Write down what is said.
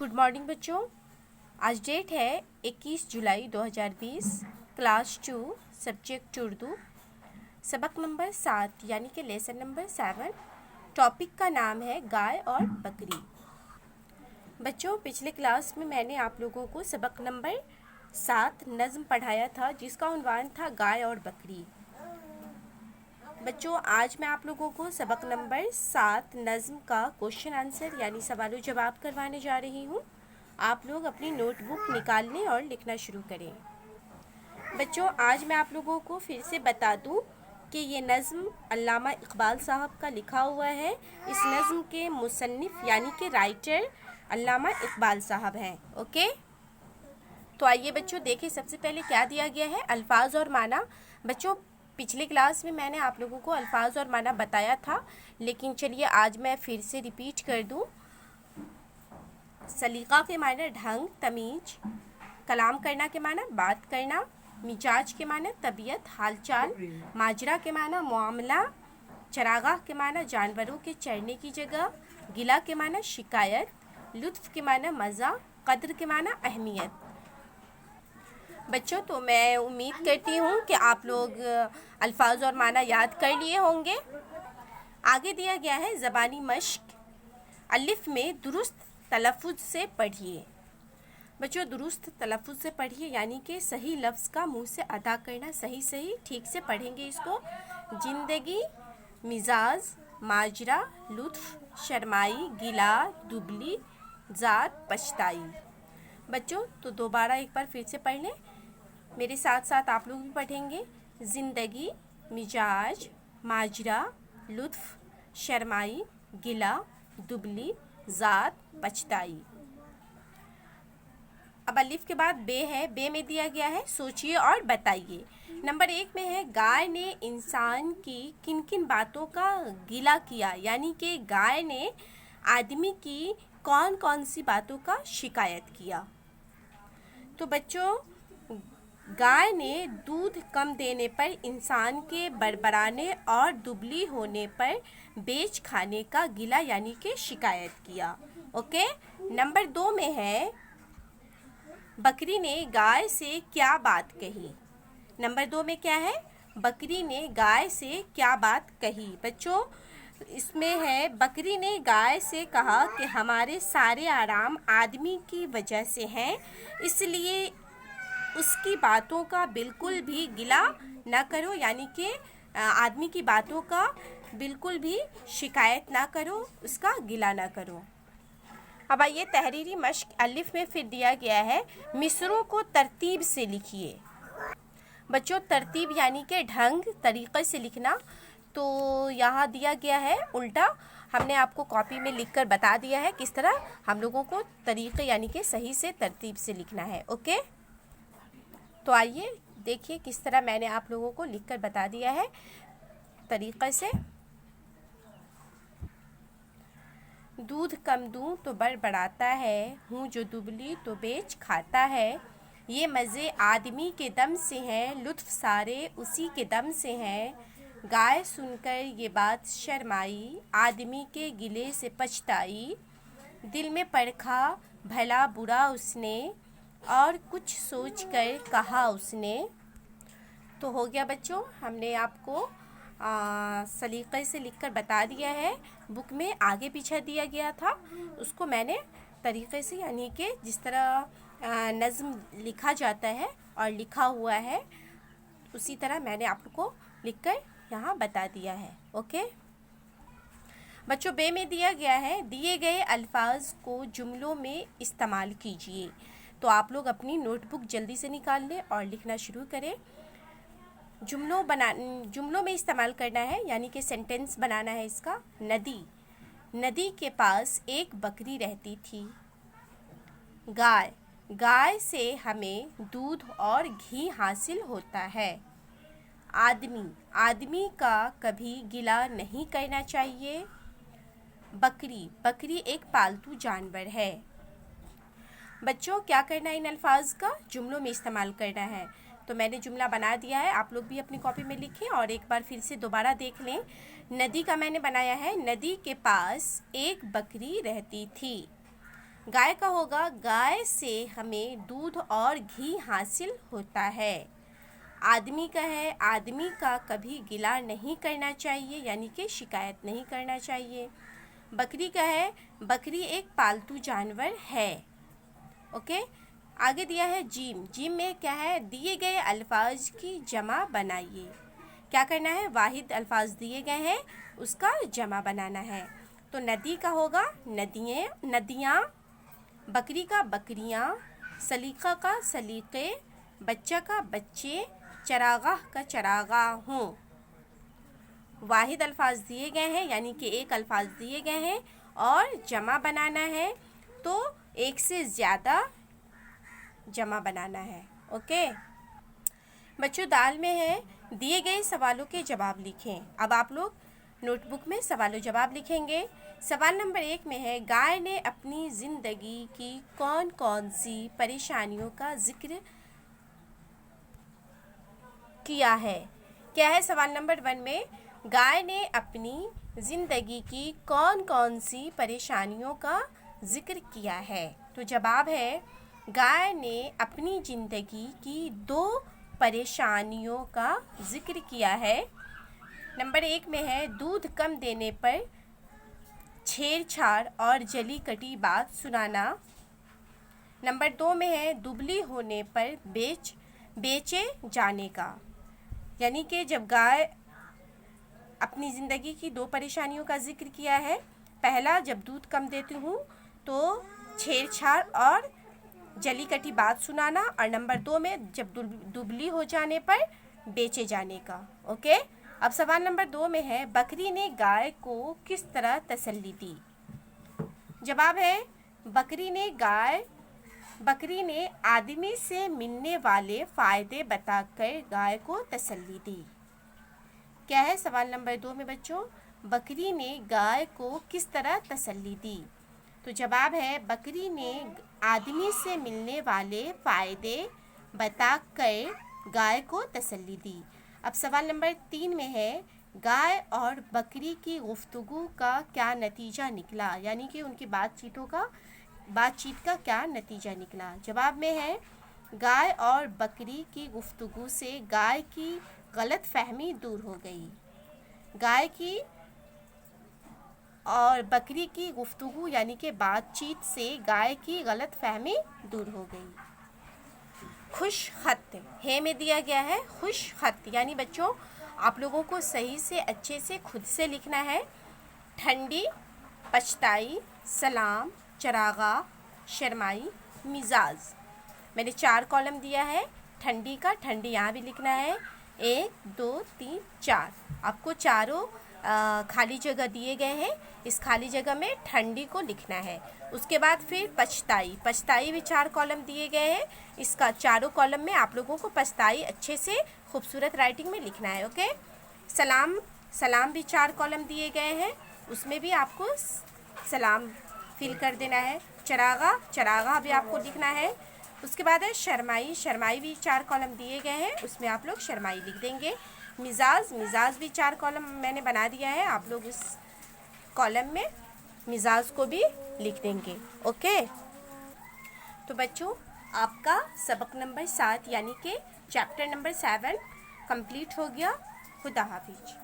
Good morning बच्चों। आज date है 21 जुलाई 2020। क्लास 2 सब्जेक्ट उर्दू, सबक नंबर 7 यानी कि लेसन नंबर 7। टॉपिक का नाम है गाय और बकरी। बच्चों, पिछले क्लास में मैंने आप लोगों को सबक नंबर 7 नज़्म पढ़ाया था जिसका उन्वान था गाय और बकरी। बच्चों, आज मैं आप लोगों को सबक नंबर 7 नज़्म का क्वेश्चन आंसर यानी सवालों जवाब करवाने जा रही हूँ। आप लोग अपनी नोटबुक निकाल लें और लिखना शुरू करें। बच्चों, आज मैं आप लोगों को फिर से बता दूँ कि ये नज़्म अल्लामा इकबाल साहब का लिखा हुआ है। इस नज़्म के मुसन्निफ यानी कि राइटर अल्लामा इकबाल साहब हैं। ओके, तो आइए बच्चों देखें सबसे पहले क्या दिया गया है, अल्फाज और माना। बच्चों, पिछले क्लास में मैंने आप लोगों को अल्फाज और माना बताया था, लेकिन चलिए आज मैं फिर से रिपीट कर दूं। सलीका के माना ढंग, तमीज। कलाम करना के माना बात करना। मिजाज के माना तबीयत, हालचाल। माजरा के माना मामला। चरागाह के माना जानवरों के चरने की जगह। गिला के माना शिकायत। लुत्फ़ के माना मज़ा। कद्र के माना अहमियत। बच्चों, तो मैं उम्मीद करती हूँ कि आप लोग अल्फाज और माना याद कर लिए होंगे। आगे दिया गया है ज़बानी मश्क। अलिफ में दुरुस्त तलफ़ुज़ से पढ़िए। बच्चों, दुरुस्त तलफ़ुज़ से पढ़िए यानी कि सही लफ्ज़ का मुंह से अदा करना, सही ठीक से पढ़ेंगे इसको। ज़िंदगी, मिजाज, माजरा, लुत्फ़, शर्माई, गिला, दुबली, ज़ात, पछताई। बच्चों, तो दोबारा एक बार फिर से पढ़ लें, मेरे साथ साथ आप लोग भी पढ़ेंगे। ज़िंदगी, मिजाज, माजरा, लुत्फ़, शर्माई, गिला, दुबली, ज़ात, पछताई। अब अलिफ के बाद बे है। बे में दिया गया है सोचिए और बताइए। नंबर 1 में है गाय ने इंसान की किन किन बातों का गिला किया, यानी कि गाय ने आदमी की कौन कौन सी बातों का शिकायत किया। तो बच्चों, गाय ने दूध कम देने पर इंसान के बड़बड़ाने और दुबली होने पर बेच खाने का गिला यानी कि शिकायत किया। ओके। नंबर 2 में है बकरी ने गाय से क्या बात कही। नंबर 2 में क्या है, बकरी ने गाय से क्या बात कही। बच्चों, इसमें है बकरी ने गाय से कहा कि हमारे सारे आराम आदमी की वजह से हैं, इसलिए उसकी बातों का बिल्कुल भी गिला ना करो, यानी कि आदमी की बातों का बिल्कुल भी शिकायत ना करो, उसका गिला ना करो। अब आइए तहरीरी मश्क। अलिफ में फिर दिया गया है मिसरों को तरतीब से लिखिए। बच्चों, तरतीब यानी कि ढंग, तरीक़े से लिखना। तो यहाँ दिया गया है उल्टा, हमने आपको कॉपी में लिखकर बता दिया है किस तरह हम लोगों को तरीक़े यानी कि सही से तरतीब से लिखना है। ओके, तो आइए देखिए किस तरह मैंने आप लोगों को लिखकर बता दिया है तरीक़े से। दूध कम दूं तो बड़बड़ाता है, हूँ जो दुबली तो बेच खाता है। ये मज़े आदमी के दम से हैं, लुत्फ़ सारे उसी के दम से हैं। गाय सुनकर ये बात शर्माई, आदमी के गिले से पछताई। दिल में परखा भला बुरा उसने, और कुछ सोचकर कहा उसने। तो हो गया बच्चों, हमने आपको सलीक़े से लिखकर बता दिया है। बुक में आगे पीछे दिया गया था, उसको मैंने तरीक़े से यानी कि जिस तरह नज़्म लिखा जाता है और लिखा हुआ है उसी तरह मैंने आपको लिखकर यहाँ बता दिया है। ओके बच्चों, बे में दिया गया है दिए गए अल्फाज को जुमलों में इस्तेमाल कीजिए। तो आप लोग अपनी नोटबुक जल्दी से निकाल लें और लिखना शुरू करें। जुमलों में इस्तेमाल करना है यानी कि सेंटेंस बनाना है इसका। नदी के पास एक बकरी रहती थी। गाय से हमें दूध और घी हासिल होता है। आदमी का कभी गिला नहीं करना चाहिए। बकरी एक पालतू जानवर है। बच्चों, क्या करना है, इन अल्फाज का जुमलों में इस्तेमाल करना है। तो मैंने जुमला बना दिया है, आप लोग भी अपनी कॉपी में लिखें और एक बार फिर से दोबारा देख लें। नदी का मैंने बनाया है, नदी के पास एक बकरी रहती थी। गाय का होगा गाय से हमें दूध और घी हासिल होता है। आदमी का है आदमी का कभी गिला नहीं करना चाहिए, यानी कि शिकायत नहीं करना चाहिए। बकरी का है बकरी एक पालतू जानवर है। ओके, आगे दिया है जीम। जीम में क्या है, दिए गए अल्फाज की जमा बनाइए। क्या करना है, वाहिद अल्फाज दिए गए हैं उसका जमा बनाना है। तो नदी का होगा नदियाँ नदियाँ, बकरी का बकरियाँ, सलीका का सलीके, बच्चा का बच्चे, चरागाह का चरागाहों। वाहिद अल्फाज दिए गए हैं यानी कि एक अल्फाज दिए गए हैं और जमा बनाना है, तो एक से ज़्यादा जमा बनाना है। ओके बच्चों, दाल में है दिए गए सवालों के जवाब लिखें। अब आप लोग नोटबुक में सवालों जवाब लिखेंगे। सवाल नंबर 1 में है गाय ने अपनी ज़िंदगी की कौन कौन सी परेशानियों का जिक्र किया है। क्या है सवाल नंबर 1 में, गाय ने अपनी ज़िंदगी की कौन कौन सी परेशानियों का जिक्र किया है। तो जवाब है गाय ने अपनी ज़िंदगी की 2 परेशानियों का जिक्र किया है। नंबर 1 में है दूध कम देने पर छेड़छाड़ और जली कटी बात सुनाना। नंबर 2 में है दुबली होने पर बेचे जाने का, यानी कि जब गाय अपनी ज़िंदगी की 2 परेशानियों का जिक्र किया है। पहला, जब दूध कम देती हूँ तो छेड़छाड़ और जली कटी बात सुनाना, और नंबर 2 में जब दुबली हो जाने पर बेचे जाने का। ओके, अब सवाल नंबर 2 में है बकरी ने गाय को किस तरह तसल्ली दी। जवाब है बकरी ने आदमी से मिलने वाले फ़ायदे बताकर गाय को तसल्ली दी। क्या है सवाल नंबर 2 में बच्चों, बकरी ने गाय को किस तरह तसल्ली दी। तो जवाब है बकरी ने आदमी से मिलने वाले फ़ायदे बताकर गाय को तसल्ली दी। अब सवाल नंबर 3 में है गाय और बकरी की गुफ्तगू का क्या नतीजा निकला, यानी कि उनकी बातचीत का क्या नतीजा निकला। जवाब में है गाय और बकरी की गुफ्तगू से गाय की गलतफहमी दूर हो गई। गाय की और बकरी की गुफ्तगू यानी कि बातचीत से गाय की गलतफहमी दूर हो गई। खुश खत है में दिया गया है खुश खत, यानी बच्चों आप लोगों को सही से अच्छे से खुद से लिखना है। ठंडी, पछताई, सलाम, चरागा, शर्माई, मिजाज। मैंने 4 कॉलम दिया है। ठंडी का ठंडी यहाँ भी लिखना है, 1 2 3 4। आपको चारों खाली जगह दिए गए हैं, इस खाली जगह में ठंडी को लिखना है। उसके बाद फिर पछताई भी 4 कॉलम दिए गए हैं, इसका चारों कॉलम में आप लोगों को पछताई अच्छे से खूबसूरत राइटिंग में लिखना है। ओके, सलाम भी 4 कॉलम दिए गए हैं, उसमें भी आपको सलाम फिल कर देना है। चरागा भी आपको लिखना है। उसके बाद है शर्माई भी 4 कॉलम दिए गए हैं, उसमें आप लोग शर्माई लिख देंगे। मिजाज भी 4 कॉलम मैंने बना दिया है, आप लोग इस कॉलम में मिजाज को भी लिख देंगे। ओके, तो बच्चों आपका सबक नंबर 7 यानी कि चैप्टर नंबर 7 कंप्लीट हो गया। खुदा हाफिज।